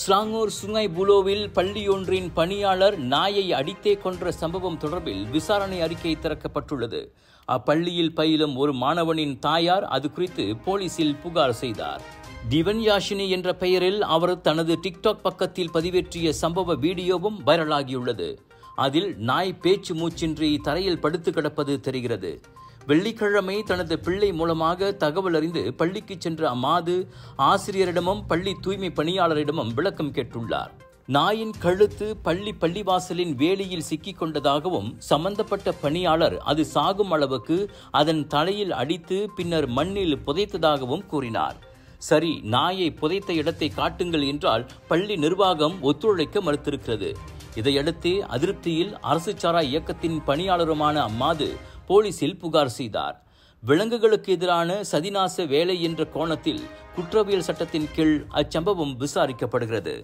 Selangor Sungai புலோவில் பள்ளியொன்றின் பணியாளர் நாயை அடித்தே கொன்ற சம்பவம் தொடர்பில் விசாரணை அறிக்கை திறக்கப்பட்டுள்ளது. அப்பள்ளியில் பயிலும் ஒரு மாணவனின் தாயார் அது குறித்து போலீசில் புகார் செய்தார். திவன் யாஷினி என்ற பெயரில் அவர் தனது டிக்டாக் பக்கத்தில் பதிவேற்றிய சம்பவ வீடியோவும் வைரலாகியுள்ளது. அதில் நாய் பேச்சு மூச்சின்றி தரையில் படுத்து கிடப்பது தெரிகிறது. வெள்ளிக்கிழமை தனது பிள்ளை மூலமாக தகவல் அறிந்து பள்ளிக்கு சென்ற அம்மாது ஆசிரியரிடமும் பள்ளி தூய்மை பணியாளரிடமும் விளக்கம் கேட்டுள்ளார். நாயின் கழுத்து பள்ளிவாசலின் வேலியில் சிக்கிக் கொண்டதாகவும் சம்பந்தப்பட்ட பணியாளர் அது சாகும் அளவுக்கு அதன் தலையில் அடித்து பின்னர் மண்ணில் புதைத்ததாகவும் கூறினார். சரி, நாயை புதைத்த இடத்தை காட்டுங்கள் என்றால் பள்ளி நிர்வாகம் ஒத்துழைக்க மறுத்திருக்கிறது. இதையடுத்து அதிருப்தியில் அரசு சாரா இயக்கத்தின் பணியாளருமான அம்மாது போலீசில் புகார் செய்தார். விலங்குகளுக்கு எதிரான சதிநாச வேலை என்ற கோணத்தில் குற்றவியல் சட்டத்தின் கீழ் அச்சம்பவம் விசாரிக்கப்படுகிறது.